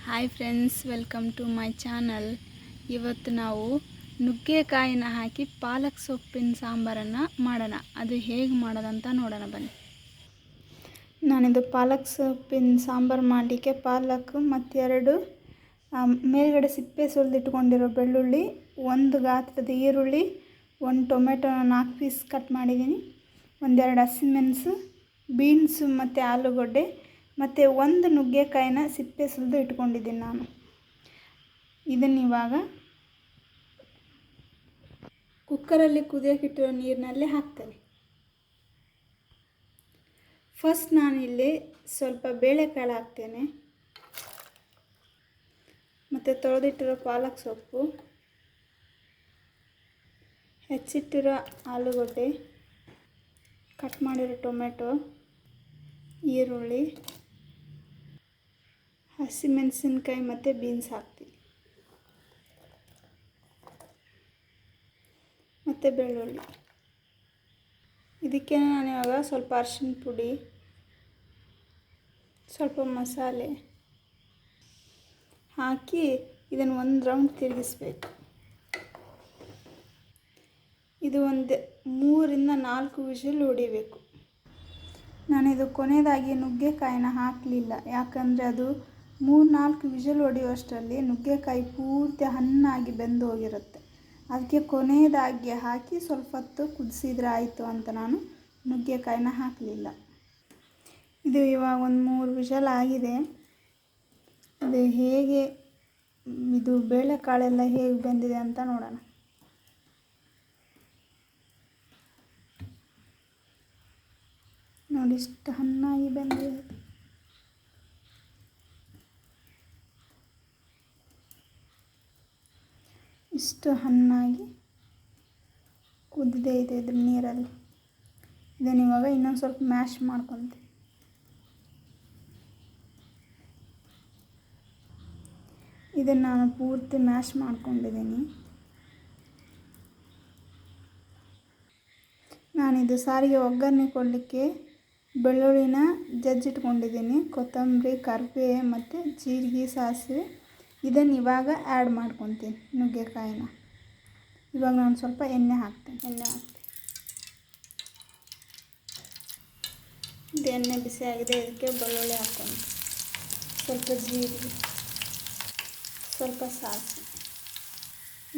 Hi friends, welcome to my channel. ಇವತ್ತು ನಾವು ನುಗ್ಗೆಕಾಯಿನ ಹಾಕಿ ಪಾಲಕ್ ಸೊಪ್ಪಿನ ಸಾಂಬಾರನ್ನು ಮಾಡೋಣ. ಅದು ಹೇಗೆ ಮಾಡೋದಂತ ನೋಡೋಣ ಬನ್ನಿ. ನಾನಿದು ಪಾಲಕ್ ಸೊಪ್ಪಿನ ಸಾಂಬಾರು ಮಾಡಲಿಕ್ಕೆ ಪಾಲಕ್ ಮತ್ತು 2 ಮೇಲ್ಗಡೆ ಸಿಪ್ಪೆ ಸುಲಿದಿಟ್ಕೊಂಡಿರೋ ಬೆಳ್ಳುಳ್ಳಿ, 1 ಗಾತ್ರದ ಈರುಳ್ಳಿ, 1 ಟೊಮೆಟೊನ 4 ಪೀಸ್ ಕಟ್ ಮಾಡಿದ್ದೀನಿ, 1-2 ಹಸಿಮೆಣಸು, ಬೀನ್ಸು ಮತ್ತು ಆಲೂಗಡ್ಡೆ ಮತ್ತು 1 ನುಗ್ಗೆಕಾಯಿನ ಸಿಪ್ಪೆ ಸುಲಿದು ಇಟ್ಕೊಂಡಿದ್ದೀನಿ ನಾನು. ಇದನ್ನು ಇವಾಗ ಕುಕ್ಕರಲ್ಲಿ ಕುದಿಯೋಕ್ಕಿಟ್ಟಿರೋ ನೀರಿನಲ್ಲಿ ಹಾಕ್ತೇನೆ. ಫಸ್ಟ್ ನಾನಿಲ್ಲಿ ಸ್ವಲ್ಪ ಬೇಳೆಕಾಳು ಹಾಕ್ತೇನೆ, ಮತ್ತು ತೊಳೆದಿಟ್ಟಿರೋ ಪಾಲಕ್ ಸೊಪ್ಪು, ಹೆಚ್ಚಿಟ್ಟಿರೋ ಆಲೂಗಡ್ಡೆ, ಕಟ್ ಮಾಡಿರೋ ಟೊಮೆಟೊ, ಈರುಳ್ಳಿ, ಹಸಿಮೆಣಸಿನ್ಕಾಯಿ ಮತ್ತು ಬೀನ್ಸ್ ಹಾಕ್ತೀನಿ, ಮತ್ತು ಬೆಳ್ಳುಳ್ಳಿ. ಇದಕ್ಕೆ ನಾನು ಇವಾಗ ಸ್ವಲ್ಪ ಅರಿಶಿನ ಪುಡಿ, ಸ್ವಲ್ಪ ಮಸಾಲೆ ಹಾಕಿ ಇದನ್ನು 1 ರೌಂಡ್ ತಿರುಗಿಸ್ಬೇಕು. ಇದು 3-4 ವಿಷಲ್ ಹೊಡಿಬೇಕು. ನಾನಿದು ಕೊನೆಯದಾಗಿ ನುಗ್ಗೆಕಾಯಿನ ಹಾಕಲಿಲ್ಲ, ಯಾಕಂದರೆ ಅದು 3-4 ವಿಷಲ್ ಹೊಡೆಯುವಷ್ಟರಲ್ಲಿ ನುಗ್ಗೆಕಾಯಿ ಪೂರ್ತಿ ಹಣ್ಣಾಗಿ ಬೆಂದು ಹೋಗಿರುತ್ತೆ. ಅದಕ್ಕೆ ಕೊನೆಯದಾಗಿ ಹಾಕಿ ಸ್ವಲ್ಪ ಹೊತ್ತು ಕುದಿಸಿದ್ರೆ ಆಯಿತು ಅಂತ ನಾನು ನುಗ್ಗೆಕಾಯಿನ ಹಾಕಲಿಲ್ಲ. ಇದು ಇವಾಗ 1-3 ವಿಷಲ್ ಆಗಿದೆ. ಇದು ಬೇಳೆಕಾಳೆಲ್ಲ ಹೇಗೆ ಬೆಂದಿದೆ ಅಂತ ನೋಡೋಣ. ನೋಡಿ, ಇಷ್ಟು ಹಣ್ಣಾಗಿ ಬೆಂದಿದೆ. ಇಷ್ಟು ಹಣ್ಣಾಗಿ ಕುದ್ದಿದೆ ಇದೆ ಇದ್ರ ನೀರಲ್ಲಿ. ಇದನ್ನು ಇವಾಗ ಇನ್ನೊಂದು ಸ್ವಲ್ಪ ಮ್ಯಾಶ್ ಮಾಡ್ಕೊತೀನಿ. ಇದನ್ನು ನಾನು ಪೂರ್ತಿ ಮ್ಯಾಶ್ ಮಾಡ್ಕೊಂಡಿದ್ದೀನಿ. ನಾನಿದು ಸಾರಿಗೆ ಒಗ್ಗರಣೆ ಕೊಡಲಿಕ್ಕೆ ಬೆಳ್ಳುಳ್ಳಿನ ಜಜ್ಜಿಟ್ಕೊಂಡಿದ್ದೀನಿ, ಕೊತ್ತಂಬರಿ, ಕರಿಬೇವು ಮತ್ತು ಜೀರಿಗೆ, ಸಾಸಿವೆ. ಇದನ್ನು ಇವಾಗ ಆ್ಯಡ್ ಮಾಡ್ಕೊತೀನಿ ನುಗ್ಗೆಕಾಯಿನ. ಇವಾಗ ನಾನು ಸ್ವಲ್ಪ ಎಣ್ಣೆ ಹಾಕ್ತೀನಿ. ಇದು ಎಣ್ಣೆ ಬಿಸಿಯಾಗಿದೆ, ಇದಕ್ಕೆ ಬೆಳ್ಳುಳ್ಳಿ ಹಾಕ್ಕೊಂಡು, ಸ್ವಲ್ಪ ಜೀರಿಗೆ, ಸ್ವಲ್ಪ ಸಾಸಿವೆ,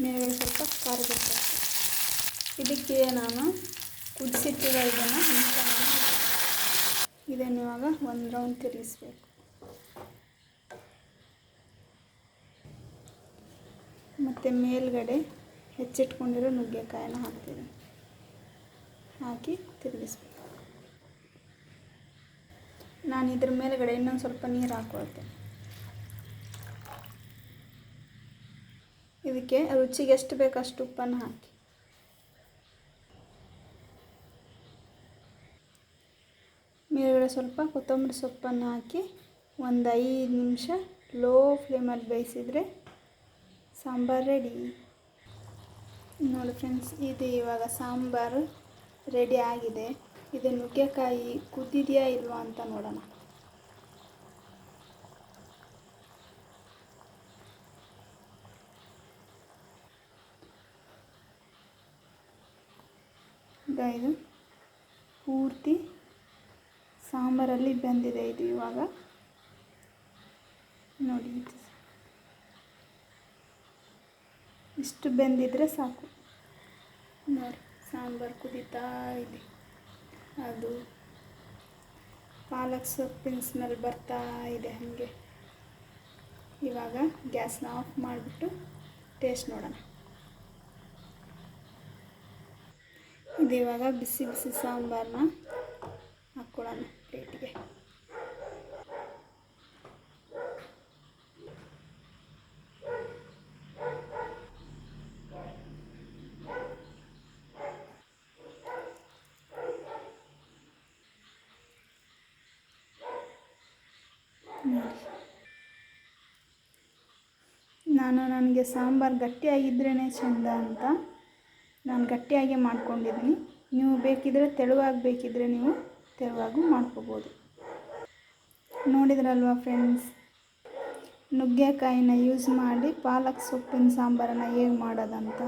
ಮೇಲ್ಗಡೆ ಸ್ವಲ್ಪ ಖಾರದ ಪುಡಿ. ಇದಕ್ಕೆ ನಾನು ಕುದಿಸಿಟ್ಟಿರೋ ಇದನ್ನು ಇವಾಗ 1 ರೌಂಡ್ ತಿರುಗಿಸ್ಬೇಕು. ಮತ್ತು ಮೇಲ್ಗಡೆ ಹೆಚ್ಚಿಟ್ಕೊಂಡಿರೋ ನುಗ್ಗೆಕಾಯಿನ ಹಾಕ್ತೀನಿ, ಹಾಕಿ ತಿರುಗಿಸ್ಬೇಕು. ನಾನು ಇದ್ರ ಮೇಲ್ಗಡೆ ಇನ್ನೊಂದು ಸ್ವಲ್ಪ ನೀರು ಹಾಕ್ಕೊಳ್ತೇನೆ. ಇದಕ್ಕೆ ರುಚಿಗೆ ಎಷ್ಟು ಬೇಕೋ ಅಷ್ಟು ಉಪ್ಪನ್ನು ಹಾಕಿ, ಮೇಲ್ಗಡೆ ಸ್ವಲ್ಪ ಕೊತ್ತಂಬರಿ ಸೊಪ್ಪನ್ನು ಹಾಕಿ 1 5 ನಿಮಿಷ ಲೋ ಫ್ಲೇಮಲ್ಲಿ ಬೇಯಿಸಿದರೆ ಸಾಂಬಾರು ರೆಡಿ. ನೋಡಿ ಫ್ರೆಂಡ್ಸ್, ಇದು ಇವಾಗ ಸಾಂಬಾರು ರೆಡಿ ಆಗಿದೆ. ಇದು ನುಗ್ಗೆಕಾಯಿ ಕುದ್ದಿದೆಯಾ ಇಲ್ವಾ ಅಂತ ನೋಡೋಣ. ಇದು ಪೂರ್ತಿ ಸಾಂಬಾರಲ್ಲಿ ಬೆಂದಿದೆ. ಇದು ಇವಾಗ ನೋಡಿ, ಇಷ್ಟು ಬೆಂದಿದ್ರೆ ಸಾಕು. ನೋಡಿ, ಸಾಂಬಾರು ಕುದೀತಾ ಇದೆ. ಅದು ಪಾಲಕ್ ಸೊಪ್ಪಿನ ಸ್ಮೆಲ್ ಬರ್ತಾ ಇದೆ ಹಾಗೆ. ಇವಾಗ ಗ್ಯಾಸ್ನ ಆಫ್ ಮಾಡಿಬಿಟ್ಟು ಟೇಸ್ಟ್ ನೋಡೋಣ. ಇದು ಇವಾಗ ಬಿಸಿ ಬಿಸಿ ಸಾಂಬಾರನ್ನ ಹಾಕ್ಕೊಳ್ಳೋಣ ಪ್ಲೇಟಿಗೆ. ನನಗೆ ಸಾಂಬಾರು ಗಟ್ಟಿಯಾಗಿದ್ರೇ ಚೆಂದ ಅಂತ ನಾನು ಗಟ್ಟಿಯಾಗಿ ಮಾಡ್ಕೊಂಡಿದ್ದೀನಿ. ನೀವು ಬೇಕಿದ್ದರೆ ತೆಳುವಾಗಿ ಬೇಕಿದ್ದರೆ ನೀವು ತೆಳುವಾಗೂ ಮಾಡ್ಕೋಬೋದು. ನೋಡಿದ್ರಲ್ವಾ ಫ್ರೆಂಡ್ಸ್, ನುಗ್ಗೆಕಾಯಿನ ಯೂಸ್ ಮಾಡಿ ಪಾಲಕ್ ಸೊಪ್ಪಿನ ಸಾಂಬಾರನ್ನು ಹೇಗೆ ಮಾಡೋದಂತ.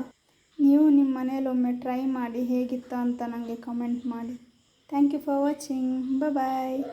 ನೀವು ನಿಮ್ಮ ಮನೇಲೊಮ್ಮೆ ಟ್ರೈ ಮಾಡಿ ಹೇಗಿತ್ತು ಅಂತ ನನಗೆ ಕಮೆಂಟ್ ಮಾಡಿ. Thank you for watching. Bye.